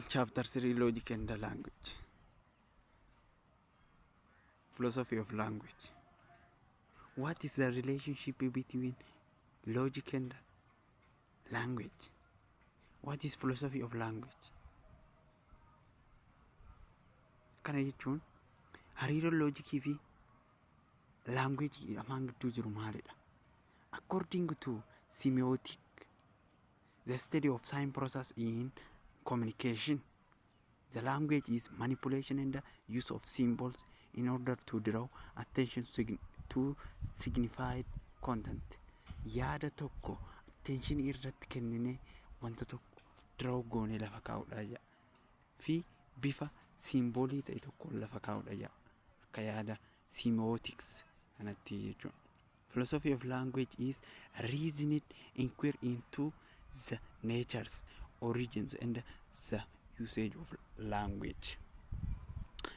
Chapter 3 Logic and the Language. Philosophy of Language. What is the relationship between logic and language? What is philosophy of language? Kana jechuun hariiroo loojikii fi language afaan gidduu jiru maalidha? According to semiotic, the study of sign process in communication, the language is manipulation and the use of symbols in order to draw attention to signified content. Yaada tokko attention irratti kennine wanta tokko draw goone lafa kaa'udha fi bifa simboolii ta'e tokko lafa kaa'udha akka yaada semiotics kanatti jechuudha. Philosophy of language is reasoned inquiry into the natures, origins and the usage of language.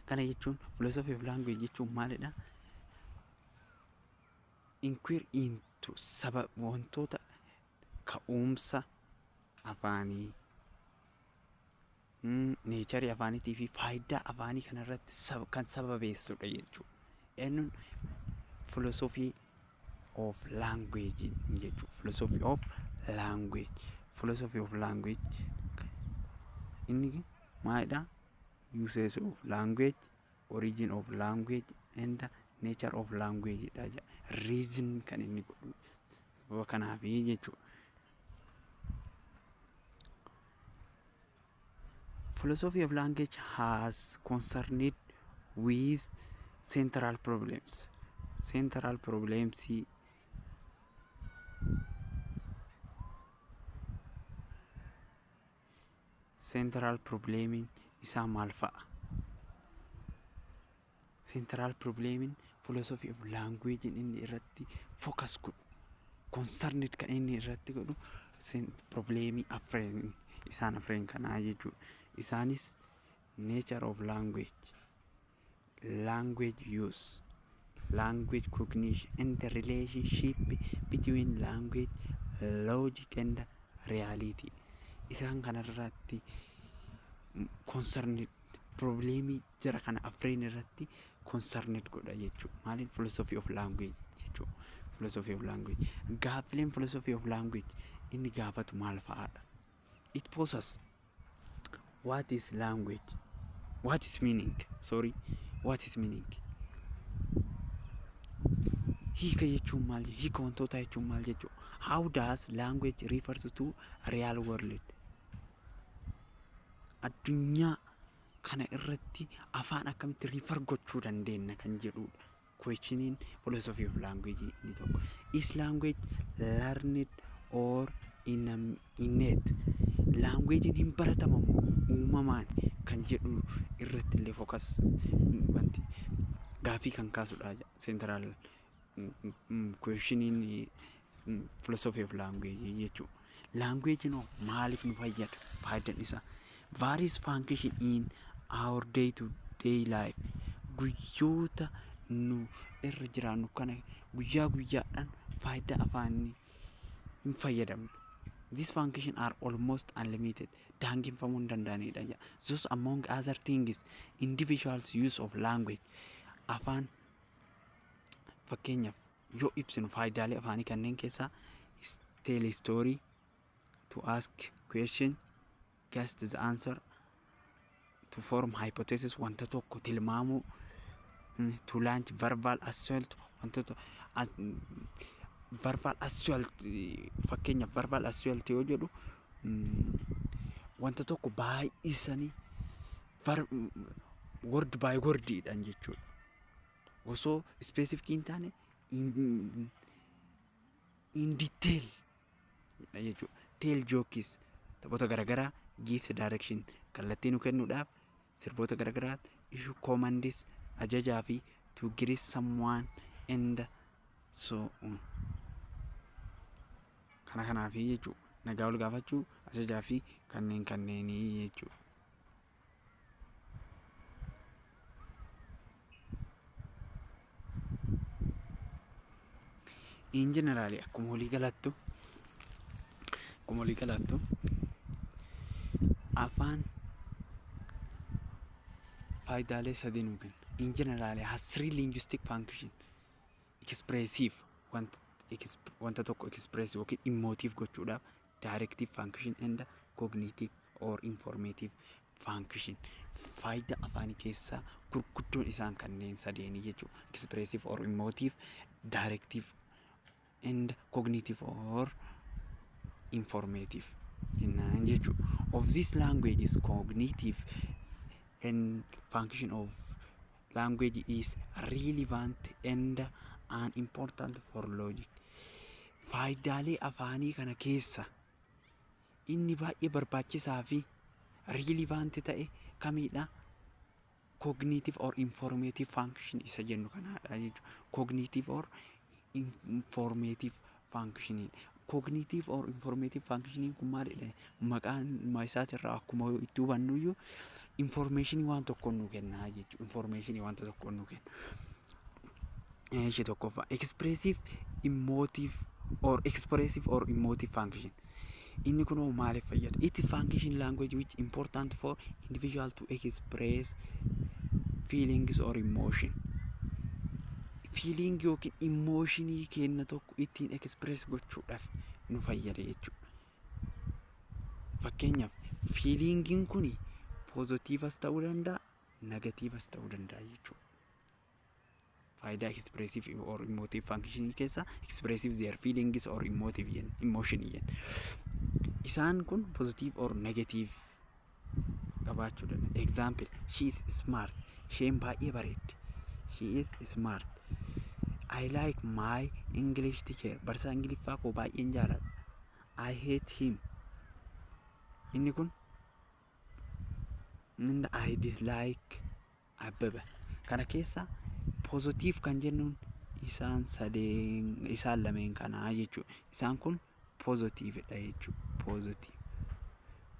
Kana jechuun philosophy of language jechuun maalidha? Inquiry into sababa wantoota ka'umsa afaanii, nature afaaniitii fi faayidaa afaanii kanarratti kan sababeessudha jechuudha. Eenyuun philosophy of language jechuudha. Philosophy of language. Philosophy of language inni maalidha? Usage of language, origin of language and nature of language dha. Reason kan inni godhu sababa kanaaf jechuudha. Philosophy of language has concerned with central problems. Central problems central problemin isaa maal fa'a? Central problemin philosophy of language inni irratti focus godhu, concerned kan inni irratti godhu problemii afreen isaan afreen kanaa jechuudha. Isaanis nature of language, language use, language cognition and the relationship between language, logic and reality. Isaan kanarratti concerned problemii jara kana afreen irratti concerned godha jechuudha. Maaliin philosophy of language jechuudha. Philosophy of language. Gaaffileen philosophy of language inni gaafatu maal fa'aadha? It poses what is language? What is meaning? What is meaning? Hiika jechuun maal? Hiika wantoota jechuun maal jechuudha? How does language refers to real world? Addunyaa kana irratti afaan akkamitti refer gochuu dandeenya kan jedhudha. Questioning philosophy of language inni tokko. Is language learned or innate? Language hin baratamamu uumamaan kan jedhu irratti illee focus wanti gaafii kan kaasudha. Central questioning philosophy of language jechuudha. Language maaliif nu fayyada? Faayidaan isaa various function in our day-to-day life. Guyyoota nu irra jiraannu kana guyyaa guyyaadhaan faayidaa afaanii hin fayyadamnu. These functions are almost unlimited. Daangeffamuu hin danda'anidha. Those among other things, individuals use of language. Afaan fakkeenyaaf yoo ibsinu faayidaalee afaanii kanneen keessaa tell a story, to ask question, guess the answer, to form hypothesis wanta tokko tilmaamuu, to launch verbal assault wanta verbal assault fakkeenyaaf verbal assault yoo jedhu wanta tokko baay'isanii word by word dhaan jechuudha. Osoo specific hin taane in detail jechuudha. Tell jokes taphoota garagaraa, gives direction kallattii nu kennuudhaaf sirboota garagaraa, issue commands ajajaa fi to greet someone and so on. Kana kanaaf jechuudha. Nagaa ol gaafachuu, ajajaa fi kanneenii jechuudha. In general akkuma walii galattu afaan faayidaalee sadii nuu kenna. In general has three linguistic function. Expressive wanta tokko expressive yookiin emotive gochuudhaaf, directive function and cognitive or informative function. Faayidaa afaanii keessaa gurguddoon isaan kanneen sadeenii jechuudha. Expressive or emotive, directive and cognitive or informative jennaan jechuudha. Of this language is cognitive and function of language is relevant and important for logic. Faayidaalee afaanii kana keessa inni baay'ee barbaachisaa fi relevant ta'e kamidha? Cognitive or informative function isa jennu kanaadha jechuudha. Cognitive or informative function. Cognitive or informative function kun maalidha? Maqaan isaatirraa akkuma itti hubannuyyuu information waan tokko nu kenna jechuudha. Information waan tokko nu kenna. Ishee tokkoffaa expressive or emotive function. Inni kun maaliif fayyada? It is function language which important for individual to express feelings or emotion. Feeling yookiin emotionii kenna tokko ittiin express gochuudhaaf nu fayyada jechuudha. Fakkeenyaaf feelingiin kun positiivas ta'uu danda'a, negatiivas ta'uu danda'a jechuudha. Faayidaa expressive or emotive function keessa expressive their feelings or emotive emotion yen. Isaan kun positive or negative qabaachuu danda'a. Example, she is smart. Isheen baay'ee bareeddi. She is smart. I like my English teacher. Barsiisaa Ingiliffaa koo baay'een jaaladha. I hate him. Inni kun I dislike Abbaba. Kana keessa positive kan jennuun isaan lameen kanaa jechuudha. Isaan kun positive dha jechuudha.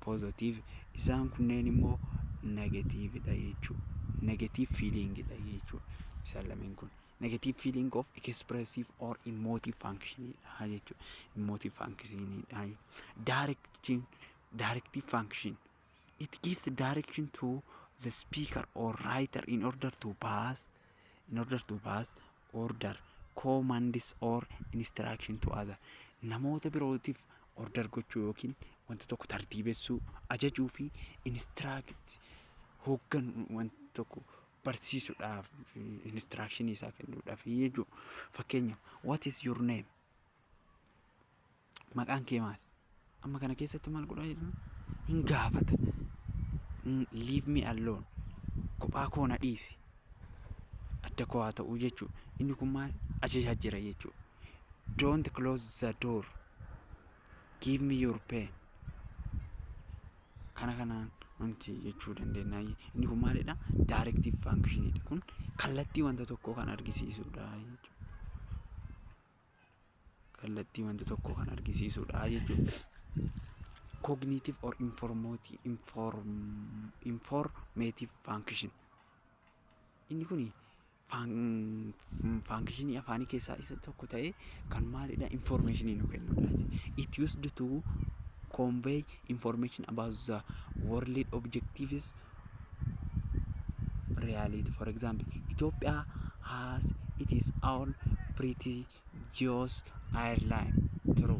Positive. Isaan kunneen immoo negative dha jechuudha. Negative feeling dha jechuudha. Isaan lameen kun negative feeling of expressive or emotive function dha jechuudha. Emotive function dha. Directive function. It gives direction to the speaker or writer in order to pass order, commands or instruction to other. Namoota birootiif order gochuu yookiin wanta tokko tartiibessuu, ajajuu fi instruct hoggan wanta tokko barsiisuudhaaf instruction isaa kennuudhaaf jechuudha. Fakkeenyaaf what is your name? Maqaan kee maali? Amma kana keessatti maal godhaa jedhamu? Hin gaafata. Leave me alone. Kophaa koo na dhiisi. Adda koo haa ta'uu jechuudha. Inni kun maal? Ajajaa jira jechuudha. Don't close the door. Give me your pen. Kanaan wanti jechuu dandeenya. Inni kun maalidha? Directive function. Kun kallattii wanta tokkoo kan argisiisudha jechuudha. Kallattii wanta tokkoo kan argisiisudha jechuudha. Cognitive or informative function. Inni kun function afaanii keessaa isa tokko ta'ee kan maalidha? Information nu kennudha. It used to convey information about the world objectives reality. For example, Ethiopia has its own prestigious airline. True.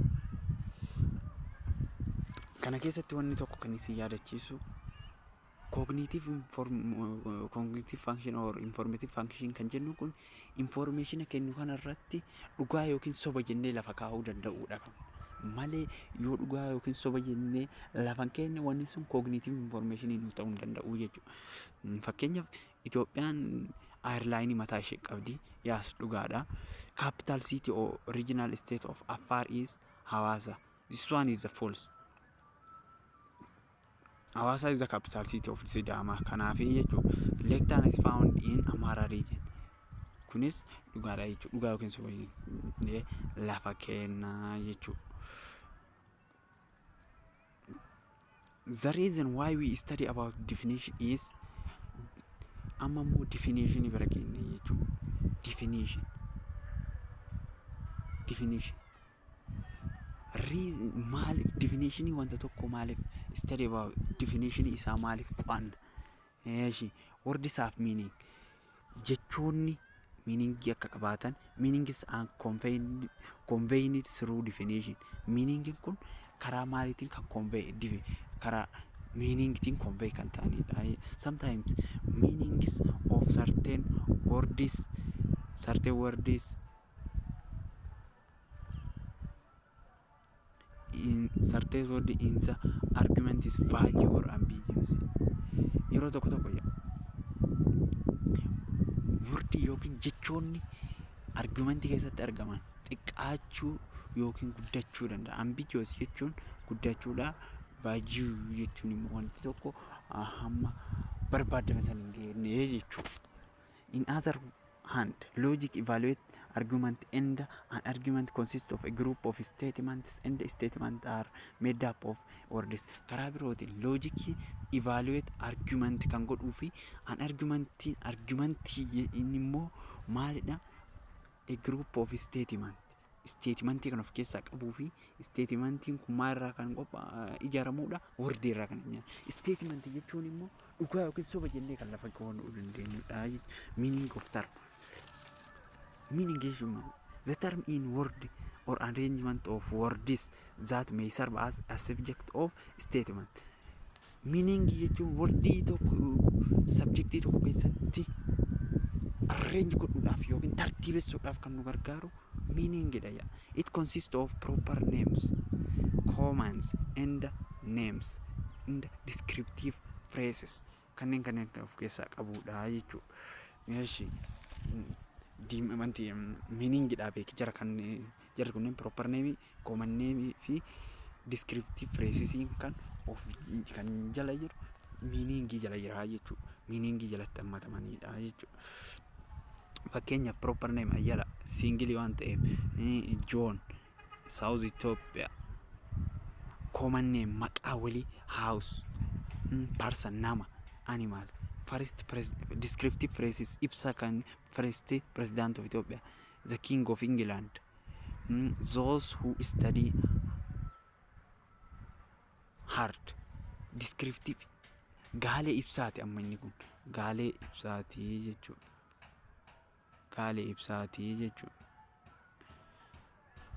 Kana keessatti wanni tokko kan isin yaadachiisu cognitive function or informative function kan jennu kun information kennu kanarratti dhugaa yookiin soba jennee lafa kaa'uu danda'uudha kan malee yoo dhugaa yookiin soba jennee lafa kenne wanni sun cognitive information nu ta'uu danda'u jechuudha. Fakkeenyaaf Itoophiyaan airline mataa ishee qabdi, yaas dhugaadha. Capital city or regional state of Afar is Hawassa. This one is the false. Hawassa is the capital city of Sidama. Kanaafi jechuudha. Lake Tana is found in Amara region. Kunis dhugaadha jechuudha. Dhugaa yookiin soba jennee lafa kenna jechuudha. The reason why we study about definition is amma more definition bira kenne jechuudha. Definition. Maalif definition wanta tokko maalif study about definition isaa maalif qo'anna Words have meaning. Jechoonni meaningii akka qabaatan, meaningis are conveyed through definition. Meaningin kun karaa maaliitiin kan karaa meaningtiin convey kan ta'anidha. Sometimes meanings of certain words in the argument is vague or ambiguous. Yeroo tokko wordii yookiin jechoonni argumentii keessatti argaman xiqqaachuu yookiin guddachuu danda'a. Ambiguous jechuun guddachuudha. Vague jechuun immoo wanti tokko hamma barbaadame sana hin geenye jechuudha. In other hand, logic evaluate argument, and an argument consists of a group of statements, and the statements are made up of words. Karaa birootiin logic evaluate argument kan godhuu fi an argumentii inni immoo maalidha? A group of statementii kan of keessaa qabuu fi statementiin kun maalirraa kan ijaaramuudha? Wordii irraa kan ijaaramu. Statementii jechuun immoo dhugaa yookiin soba jennee kan lafa kaa'uu dandeenyudha. Meaning of term. Meaning jechuun the term in word or arrangement of words that may serve as a subject of statement. Meaning jechuun wordii tokko subjectii tokko keessatti arrange godhuudhaaf yookiin tartiibessuudhaaf kan nu gargaaru meaning jedha. It consists of proper names, commands, and names, and descriptive phrases. Kanneen kan of keessaa qabudha jechuudha. Meaning jedhaa beeki jara kunneen proper name, common name fi descriptive phrases kan jala jiru meaning jala jira jechuudha. Meaning jalatti hammatamanidha jechuudha. Fakkeenya proper name Ayyala single waan ta'eef John South Ethiopia. Common name maqaa walii house, person nama, animal. First descriptive phrases ibsa kan first president of Ethiopia, the king of England, those who study hard. Descriptive gaalee ibsaati amma inni kun gaalee ibsaati jechuudha.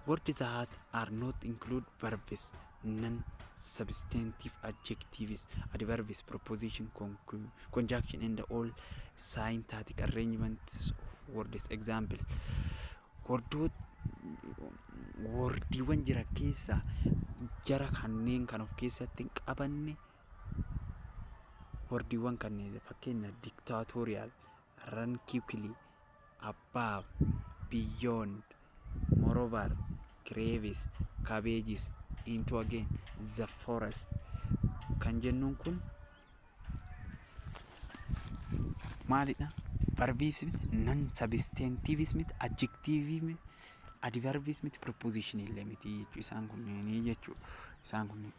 Words that are not include verbs, non-substantive adjectives, adverbs, preposition, conjunction, and all syntactic arrangements of words. Example: wordiiwwan jira keessa jara kanneen kan of keessatti hin qabanne wordiiwwan kanneen fakkeenya dictatorial, run quickly, above, beyond, moreover, crevice, cabbages, into again, the forest. Kan jennuun kun maalidha? Verbs miti, non-substantives miti, adjectives miti, adverbs miti, preposition illee miti jechuudha. Isaan kunneenii jechuudha. Isaan kunneen.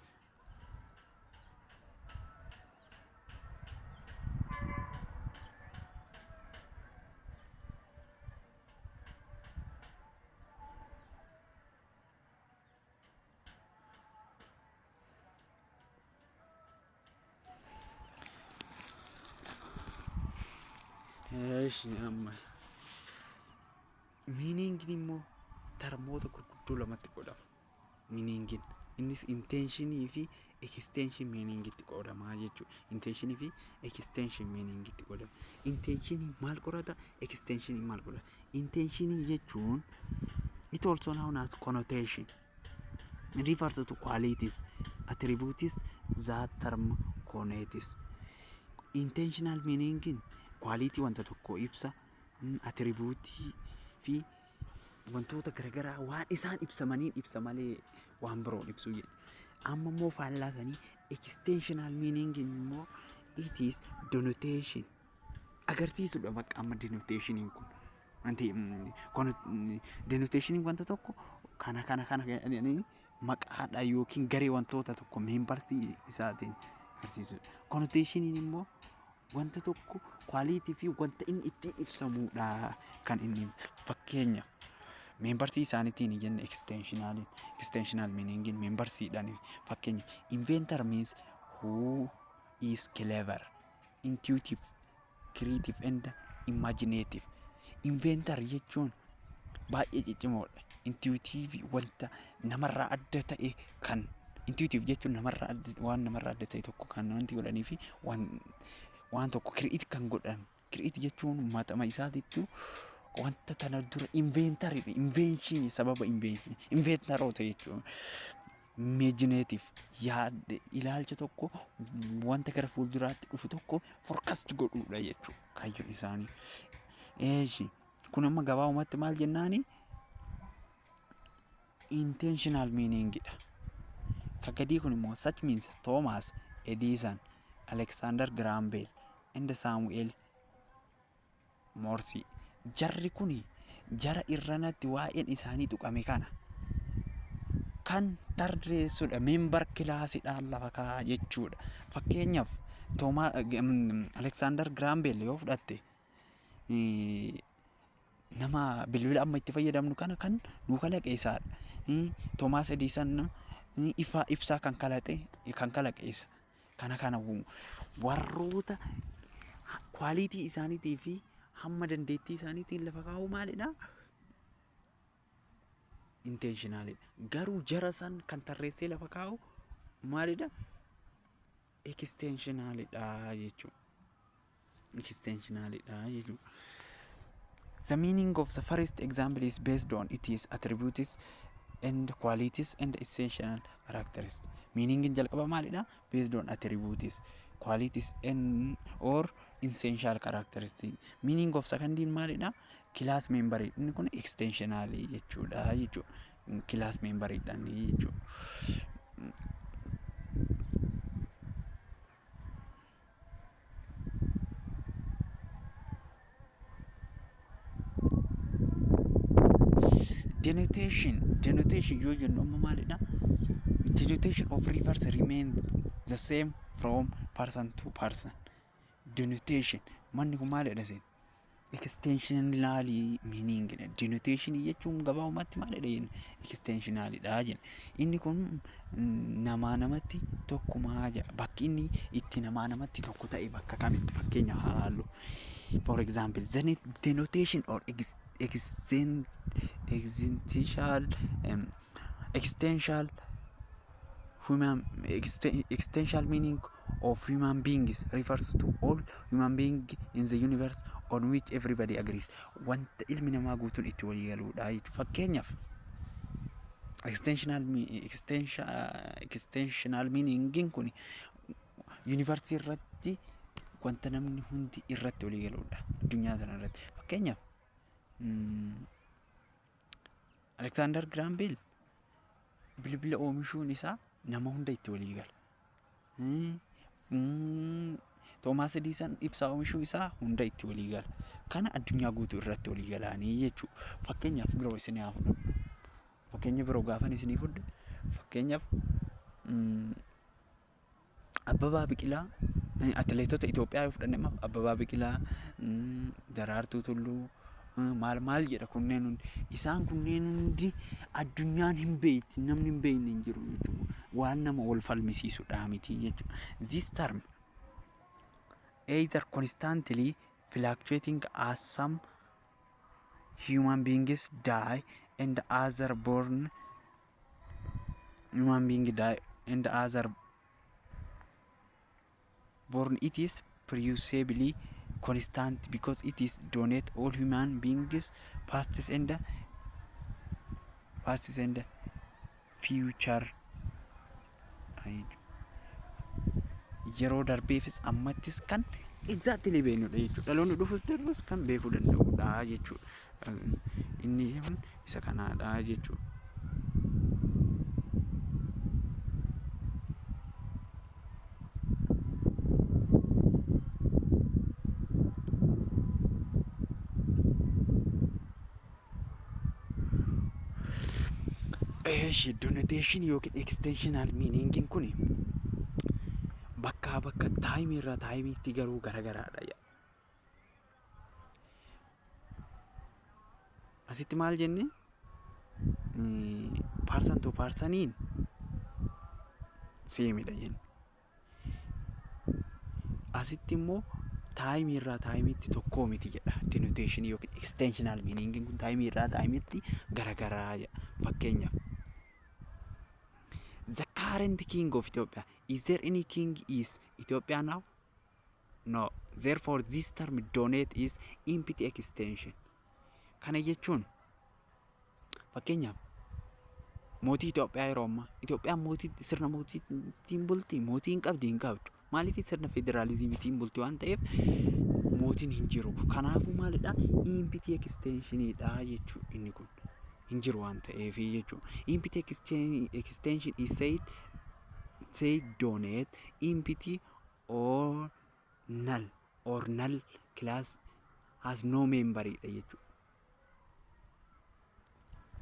Meaningin immoo termoota gurguddoo lamatti qoodama. Meaningin innis intentionii fi extension meaningitti qoodamaa jechuudha. Intentionii fi extension meaningitti qoodama. Intentionii maal qorata? Extensionii maal qorata? Intentionii jechuun it also known as connotation. It refers to qualities, attributes that term connotes. Intentional meaningin quality wanta tokko ibsa, attributii fi wantoota garagaraa waan isaan ibsamaniin ibsa malee waan biroon ibsuu jedhu. Amma immoo faallaatanii extensional meaning immoo it is denotation. Agarsiisudha bakka amma denotationiin kun. Wanti denotationiin wanta tokko kana maqaadha yookiin garee wantoota tokko membarsii isaatiin agarsiisudha. Connotationiin immoo wanta tokko quality fi wanta inni ittiin ibsamudha kan inni fakkeenya membarsii isaaniitiin jenne extensional meaningin membarsiidhaan fakkeenya inventor means who is clever. intuitive, creative and imaginative. Inventor jechuun baay'ee cicciimoodha. Intuitive wanta namarraa adda ta'e kan intuitive jechuun waan namarraa adda ta'e tokko kan wanti godhanii fi waan tokko create kan godhan. Create jechuun matama isaatiittu wanta tana dura invention sababa inventaroota jechuun. Imaginative yaada ilaalcha tokko wanta gara fuulduraatti dhufu tokko forecast godhuudha jechuudha kaayyoon isaanii. Kun amma gabaabumatti maal jennaani? Intentional meaning dha. Kagadii kun immoo such means Thomas Edison, Alexander Graham Bell and Samuel Morse. Jarri kuni jara irranatti waa'een isaanii tuqame kana kan tarreessudha. Member kilaasidhaan lafa kaa'aa jechuudha. Fakkeenyaaf Alexander Graham Bell yoo fudhatte nama bilbila amma itti fayyadamnu kana kan nuu kalaqe isaadha. Thomas Edison ibsaa kan kalaqe isa. Kana warroota kwaalitii isaaniitii fi hamma dandeettii isaaniitiin lafa kaa'uu maalidha? Intentionalidha. Garuu jara san kan tarreessee lafa kaa'u maalidha? Extensionalidha jechuudha. The meaning of the first example is based on its attributes and qualities and essential characteristics. Meaning in jalqaba maalidha? Based on attributes, qualities and or essential characteristics. Meaning of second maalidha? Class member. Inni kun extensionally jechuudha. Class member idhaani jechuudha. Denotation yoo jennu amma maalidha? Denotation of refers remain the same from person to person. Denotation manni kun maalidha sen? Extensionally meaning dha. Denotation jechuun gabaabumatti maalidha? Extensionally dha jenna. Inni kun namatti tokkumaa jedha. Bakki inni itti namatti tokko ta'e bakka kamitti fakkeenya haallu. For example, the denotation or existential meaning of human beings refers to all human beings in the universe on which everybody agrees. Wanta ilmi namaa guutuun itti walii galuudha jechuudha. Fakkeenyaaf extensional meaning kun universe irratti wanta namni hundi irratti walii galuudha addunyaa kana irratti. Fakkeenyaaf Alexander Graham Bell bilbila oomishuun isaa nama hunda itti walii gala. Thomas Edison ibsaa oomishuu isaa hunda itti walii gala. Kana addunyaa guutuu irratti walii galaanii jechuudha. Fakkeenyaaf biroo isin haa fudhannu. Fakkeenya biroo gaafan isinii fudhu. Fakkeenyaaf Abbabaa Biqilaa atileetota Itoophiyaa yoo fudhanne Abbabaa Biqilaa, Daraartuu Tulluu maal jedha kunneen hundi. Isaan kunneen hundi addunyaan hin beekti, namni hin beekne hin jiru jechuudha. Waan nama wal falmisiisudha miti jechuudha. This term either constantly fluctuating as some human beings die and other born it is perceptibly constant because it is donate all human beings past and future. Yeroo darbeefis ammattis kan exactly beeknudha jechuudha. Dhaloonni dhufus darbus kan beekuu danda'udha jechuudha. Inni isa kanaadha jechuudha. Denotation yookiin extensional meaning kun bakka taayimii irraa taayimiitti garuu garagaraadha. Asitti maal jenne? Person to personiin seemidha jenne. asitti immoo taayimii irraa taayimiitti tokkoo miti jedha denotation yookiin extensional meaning kun taayimii irraa taayimiitti garagaraa jedha. Fakkeenyaaf the current king of Ethiopia, is there any king is Ethiopia now? No, therefore this term donate is empty extension. Kana jechuun fakkeenyaaf mootii Itoophiyaa yeroo ammaa Itoophiyaan mootii sirna mootiitiin bulti, mootiin qabdi hin qabdu. Maaliif sirna federaalizimiitiin bulti waan ta'eef mootiin hin jiru. Kanaafuu maalidha? Empty extensionidha jechuu inni kun. Hin jiru waan ta'eef jechuu. Empty extension is said donate empty or null class has no member jechuu.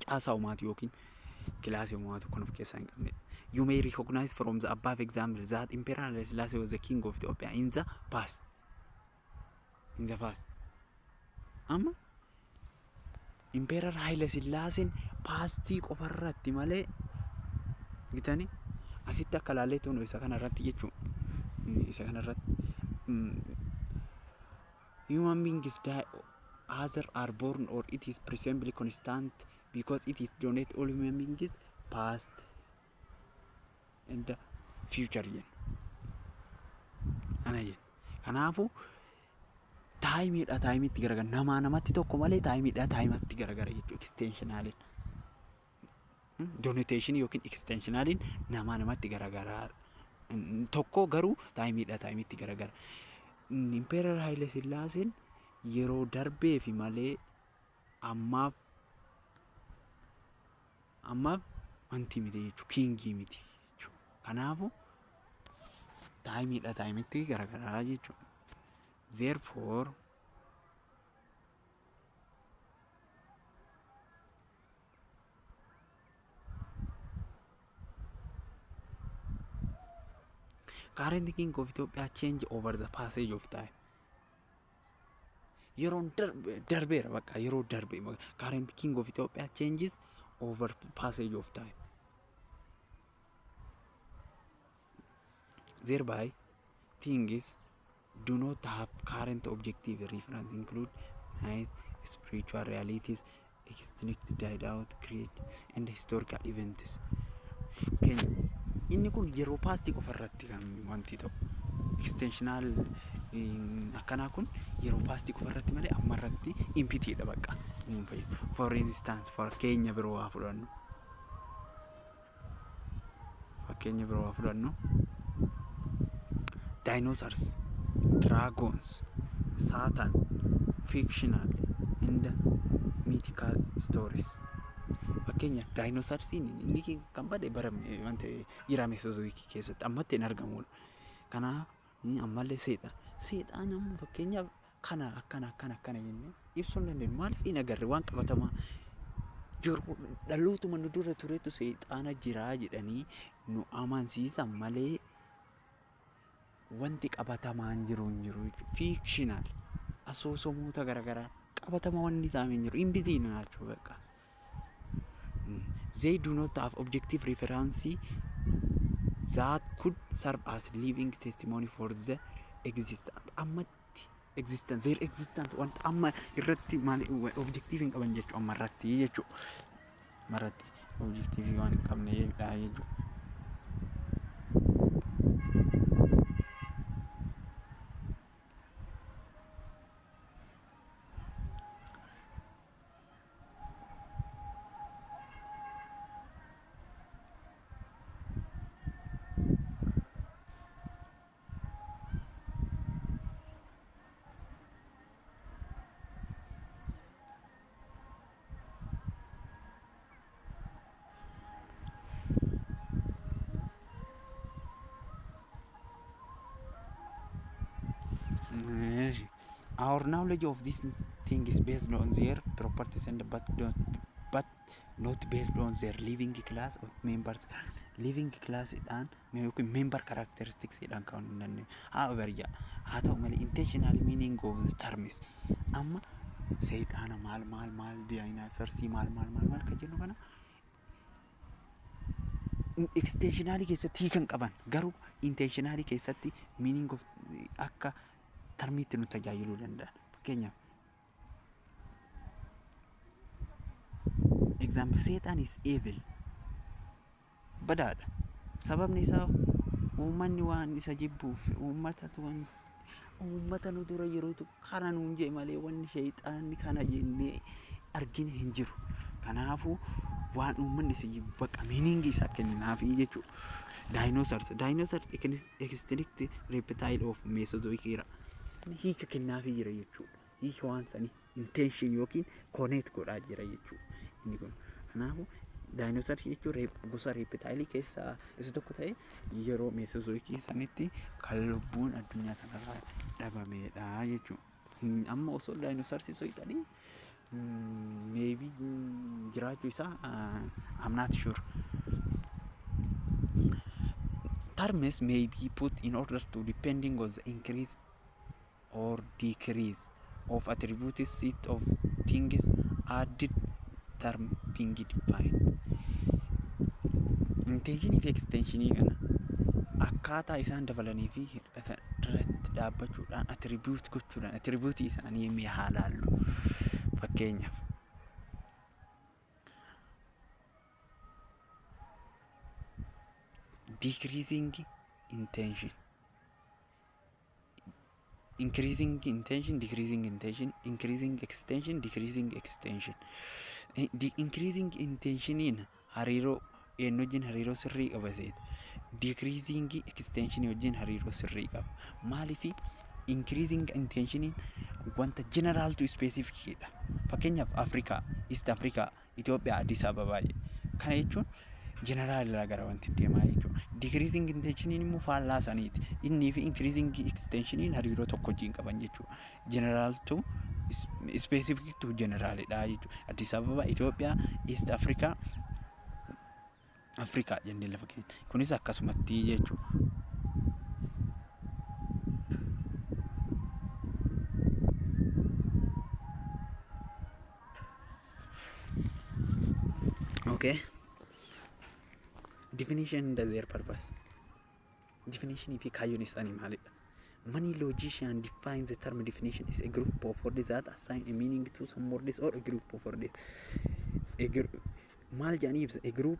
Caasaa uumaati yookiin kilaasii uumaatu kan of keessaa hin qabne. You may recognize from the above example that Emperor Haile Selassie was the king of Ethiopia in the past. Amma Emperor Haile Selassie paastii qofarratti malee gitanii asitti akka laallee tuunu isa kanarratti jechuudha. Isa kanarratti human beings die, others are born, or it is presumably constant because it is donate all human beings past and the future yen. Ana yen. Kanaafuu taayimiidha taayimiitti garagara. Namaa namatti tokko malee taayimiidha taayimatti garagara jechuudha. Extensionaliin. Donation yookiin extensionaliin namaa namatti garagara. Tokko garuu taayimiidha taayimiitti garagara. Emperor Haile Selassie yeroo darbee fi malee ammaaf wanti miti jechuudha. Kingii miti jechuudha. Kanaafuu taayimiidha taayimitti garagaraa jechuudha. Therefore current king of Ethiopia change over the passage of time. Yeroon darbeera bakka yeroo darbe current king of Ethiopia changes over passage of time. Thereby things do not have current objective reference include nice spiritual realities, extinct, died out, create and historical events. Inni kun yeroo paastii qofarratti kan wanti ta'u extensional akkanaa kun yeroo paastii qofarratti malee ammarratti impitiidha bakka. For instance, fakkeenya biroo haa fudhannu. Dinosaurs, dragons, Satan, fictional and mythical stories. Fakkeenya dinosaursiin inni kan bade barame wanta irame Mesozoikii keessatti ammatti hin argamudha. Kanaaf ammallee seexaan ammoo fakkeenyaaf kana akkana jennee ibsuu hin dandeenyu. Maaliif hin agarre waan qabatamaa yeroo dhalootuma nu dura turetu seexaana jiraa jedhanii nu amansiisan malee wanti qabatamaan jiru hin jiru. Fictional asoosamoota garagaraa qabatama wanni taa'ame hin jiru. Imbitiin naachuu bakka. They do not have objective reference that could serve as living testimony for the existence. Their existence want amma irratti maali objective hin qaban jechuudha. Amma irratti jechuudha. Maratti objective waan hin qabne jechuudha. Our knowledge of this thing is based on their properties and but not based on their living class of members. Living class dan member characteristics dan kan nan however ya atau mal intentional meaning of the terms amma seydana mal dinosaur si mal ka jennu kana extensionally keessatti kan qaban garuu intentionally keessatti meaning of akka tarmiitti nu tajaajiluu danda'an. Fakkeenyaaf example, seexaan is evil, badaadha. Sababni isaa uummanni waan isa jibbuuf uummata nu dura jirutu kana nuun jee malee wanni sheexaanni kana jennee argine hin jiru. Kanaafuu waan uummanni isa jibbaqa meaning isaa kenninaafii jechuudha. Dinosaurs extinct reptile of Mesozoic era. Hiika kennaafii jira jechuudha. Hiika waan sanii intention yookiin connect godhaa jira jechuudha. Inni kun kanaafuu dinosaurs jechuun gosa reptile keessaa isa tokko ta'ee yeroo Mesozoic sanitti kan lubbuun addunyaa kanarraa dhabamedha jechuudha. Amma osoo dinosaurs soixanii maybe jiraachuu isaa I'm not sure. Terms may be put in order to depending on the increase or decrease of attributes set of things added term being defined. Intention fi extension kana akkaataa isaan dabalanii fi irratti dhaabbachuudhaan attribute gochuudhaan attribute isaanii mee haalaallu. Fakkeenyaaf decreasing intention, increasing intention, decreasing intention, increasing extension, decreasing extension. The increasing intention in hariiroo wajjin hariiroo sirrii qabateet decreasing extension wajjin hariiroo sirrii qaba. Maaliif increasing intention wanta general to specific dha. Fakkeenyaaf Afrikaa, East Africa, Itoophiyaa, Addis Ababaa kana jechuun general irraa gara wanti deemaa jechuudha. Decreasing intention immoo faallaa saniiti. Inni fi increasing extension hariiroo tokko wajjin qaban jechuudha. General to specific to general dha jechuudha. Addis Ababa, Itoophiyaa, East Africa, Afrikaa jennee lafa keenya. Kunis akkasumatti jechuudha. Okay. Definition and their purpose. Definition if you is animal. Many logicians define the term definition as a group of words that assign a meaning to some words or a group of words. A group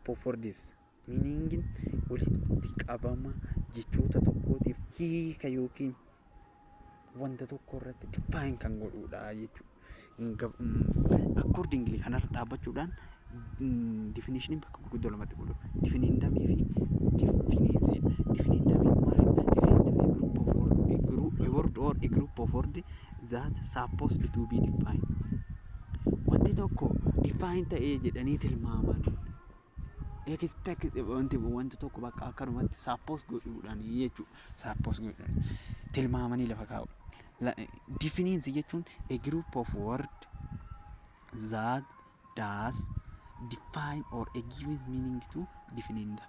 of words meaning walitti qabama jechoota tokkootiif hiika yookiin wanta tokko irratti define kan godhudha jechuudha. Accordingly kanarra dhaabbachuudhaan definition bakka gurguddoo lamatti godhu. Diffinendum fi diffinensi. Diffinendum maalidha? Diffinendum a word or a group of words that supposed to be defined. Wanti tokko define ta'ee jedhanii tilmaaman. Expect wanti tokko bakka akkanumatti suppose godhuudhaan jechuudha. Suppose godhuudhaan tilmaamanii lafa kaa'u. Diffinensi jechuun a group of words that does define or a given meaning to diffinenda.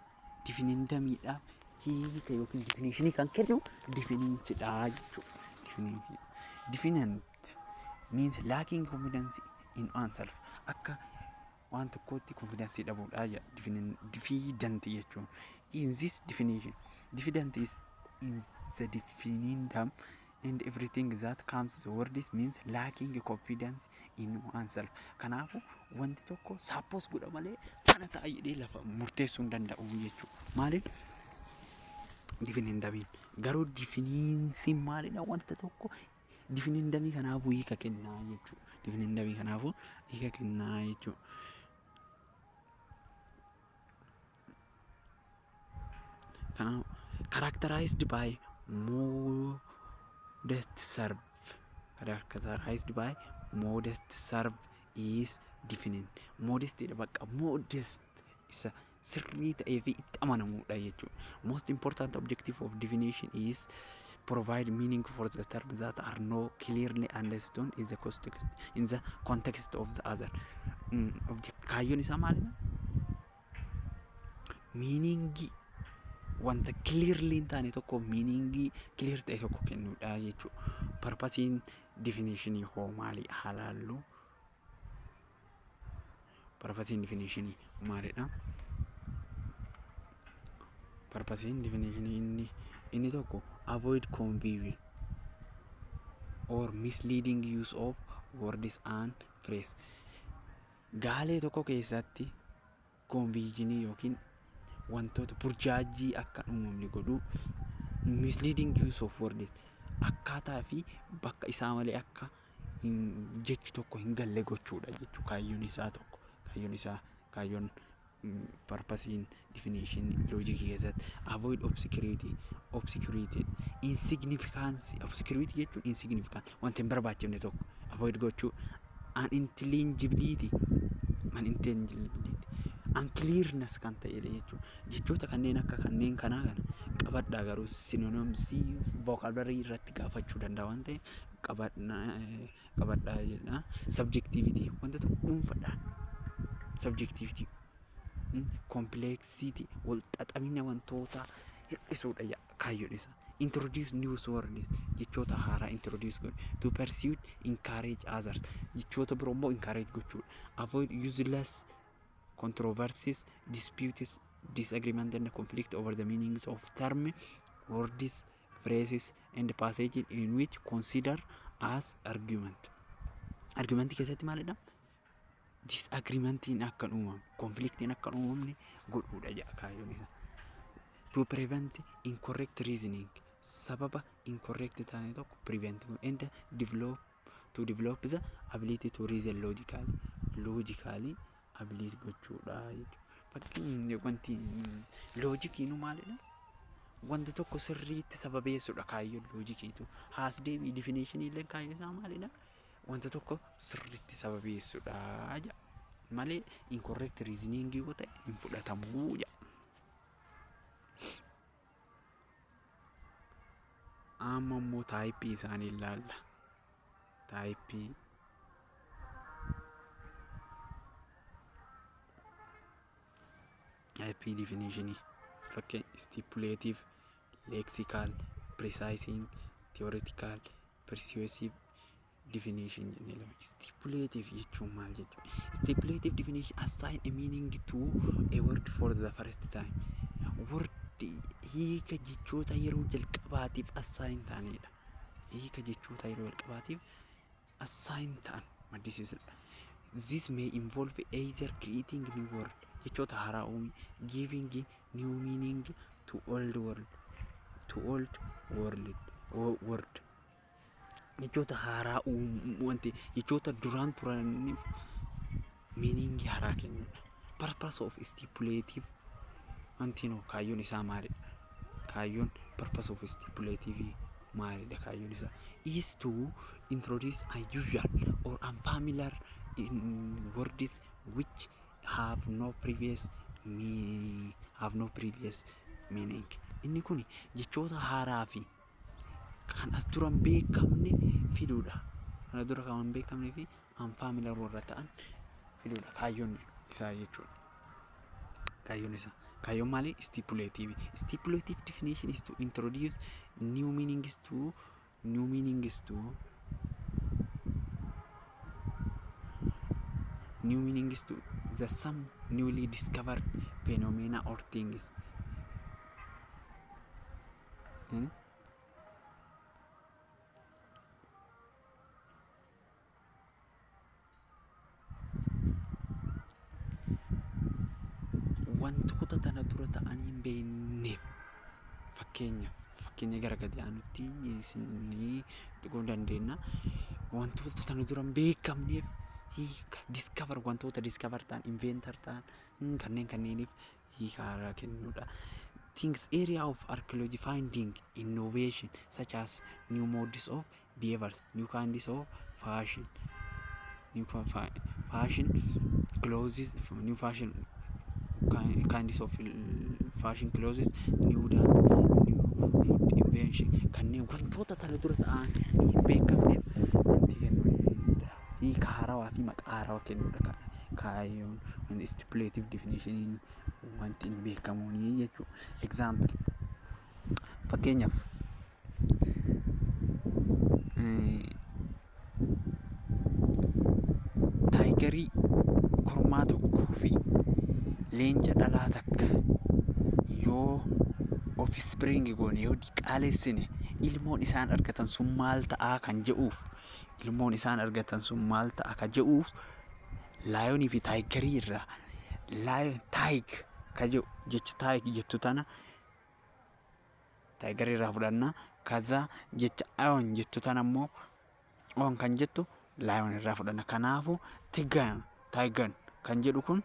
Diffinendamidhaaf hiika yookiin definition kan kennu diffinensidha jechuudha. Diffinensi. Diffinent means lacking confidence in oneself. Akka waan tokkotti confidence dhabuudha jedha. Diffident jechuun. In this definition, diffident is in the diffinendum and everything that comes the word means lacking confidence in oneself. Kanaafu wanti tokko suppose godha malee kana ta'a jedhee lafa murteessuu hin danda'u jechuudha. Maaliif? Diffinendamiin. Garuu diffinensi maalidha? Wanta tokko diffinendamii kanaafu hiika kennaa jechuudha. Diffinendamii kanaafu hiika kennaa jechuudha. Kanaafu characterized by modest serve. Characterized by modest serve is definite. Modest bakka modest isa sirrii ta'ee fi itti amanamuudha jechuudha. Most important objective of definition is provide meaning for the terms that are not clearly understood in the context of the other. Kaayyoon isaa maalidha? Meaning wanta clearly hin taane tokko meaning clear ta'e tokko kennuudha jechuudha. Purpose definition hoo maali halaallu? Purpose definition maalidha? Purpose definition inni Inni tokko avoid confusion or misleading use of words and phrase. Gaalee tokko keessatti confusionii yookiin wantoota burjaajii akka uumamne godhuu, misleading use of words akkaataa fi bakka isaa malee akka jechi tokko hin galle gochuudha jechuudha. Kaayyoon purpose in definition logic keessatti avoid obscurity, insignificance. Obscurity jechuun insignificant, wanta hin barbaachifne tokko avoid gochuu. Unintelligibility, unclearness kan ta'e jechuudha. Jechoota kanneen akka kanneen kanaa kana qabadhaa, garuu synonyms vocabulary irratti gaafachuu danda'a waan ta'eef qabadhaa jedha. Subjectivity, wanta tokko dhuunfadhaan. Subjectivity, complexity, wal xaxamina wantoota hir'isuudha kaayyoon isaa. Introduce new words, jechoota haaraa introduce godhu. To pursue, encourage others, jechoota biroo immoo encourage gochuudha. Avoid useless controversies, disputes, disagreement and conflict over the meanings of term, words, phrases and passages in which consider as argument. Argumentii keessatti maalidha? Disagreementiin akka uumamne, conflictiin akka uumamne godhuudha jedha kaayyoon isaa. To prevent incorrect reasoning, sababa incorrect taane tokko prevent and develop the ability to reason logically ability gochuudha jechuudha. Fakkiin wanti loojikiinu maalidha? Wanta tokko sirriitti sababeessuudha kaayyoon loojikiitu. Haas deebii definition illee kaayyoon isaa maalidha? Wanta tokko sirriitti sababeessuudha jedha malee incorrect reasoning yoo ta'e hin fudhatamu jedha. Amma immoo taayippii isaanii ilaalla. Taayippii definitionii fakkeenya stipulative, lexical, precising, theoretical, persuasive definition jennee lama. Stipulative jechuun maal jechuudha? Stipulative definition assign a meaning to a word for the first time. Word hiika jechoota yeroo jalqabaatiif assign ta'anidha. Hiika jechoota yeroo jalqabaatiif assign ta'an maddisiisudha. This may involve either creating new word, jechoota haaraa uumi, giving new meaning to old word, jechoota haaraa wanti jechoota duraan turaniif meaning haaraa kennuudha. Purpose of stipulative wantino kaayyoon isaa maalidha? Kaayyoon purpose of stipulative maalidha? Kaayyoon isaa is to introduce unusual or unfamiliar words which have no previous meaning. Inni kun jechoota haaraa fi kan as dura hin beekamne fiduudha. Kan dura kan hin beekamne fi unfamiliar warra ta'an fiduudha kaayyoon isaa jechuudha. Kaayyoon isaa kaayyoon maali? Stipulative. Stipulative definition is to introduce new meanings to the some newly discovered phenomena or things. Wantoota tana dura ta'anii hin beekneef fakkeenya gara gadi aanutti isinii xiqqoo dandeenya. Wantoota tana dura hin beekamneef hiika discover, wantoota discover ta'an, inventor ta'an kanneeniif hiika haaraa kennuudha. Things area of archaeology finding innovation such as new modes of behaviors, new kinds of fashion, clothes, new fashion kinds of fashion clothes, new dance, new food invention. Kanneen wantoota tana dura ta'an hin beekamneef wanti kennuudha. Hiika haarawaa fi maqaa haarawaa kennuudha kaayyoon stipulative definition wanti hin beekamuuni jechuudha. Example, fakkeenyaaf taayigarii kormaa tokkoo fi leenca dhalaa takka yoo offspring goone yoo diqaalessine ilmoon isaan argatan sun maal ta'aa kan jedhuuf ilmoon isaan argatan sun maal ta'a ka jedhuuf laayonii fi taayigarii irraa taayig ka jedhu jecha taayig jettu tana taayigarii irraa fudhanna kaza jecha ayoon jettu tana ammoo oon kan jettu laayon irraa fudhanna. Kanaafu taayigan kan jedhu kun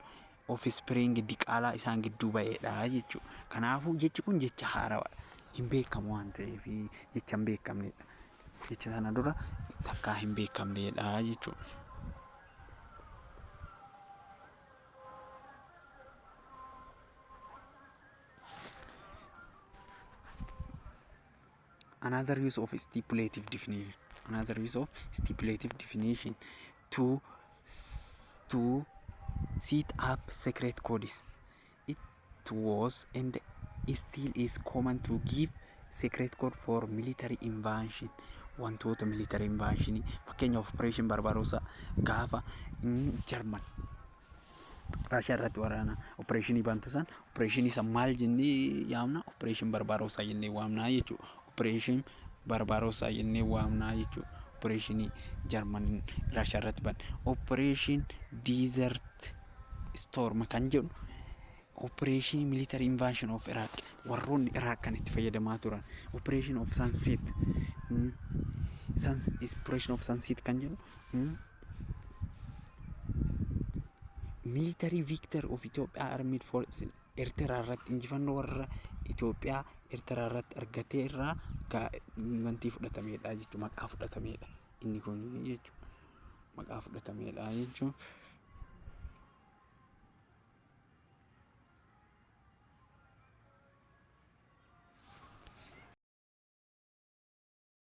offspring diqaalaa isaan gidduu ba'eedha jechuudha. Kanaafuu jechi kun jecha haarawaa hin beekamu waan ta'eef jecha hin beekamnedha. Jecha sana dura takkaa hin beekamnedha jechuudha. Another use of stipulative definition to set up secret codes. It was and still is common to give secret code for military invasion. Wantoota military invasion fakkeenyaaf operation Barbarossa gaafa German Raashiyaa irratti waraana operation bantu san operation isa maal jennee yaamna operation Barbarossa jennee waamna jechuudha. Operation Barbarossa jennee waamna jechuudha. Operation German Raashiyaa irratti ban operation Desert Storm kan jedhu operation military invasion of Iraq warroonni Iraq kan itti fayyadamaa turan operation of Sunset operation of Sunset kan jedhu military victor of Ethiopia armed forces Eertiraa irratti injifannoo warra Itoophiyaa Eertiraa irratti argatee irraa wanti fudhatameedha jechuudha. Maqaa fudhatameedha inni kun jechuudha. Maqaa fudhatameedha jechuudha.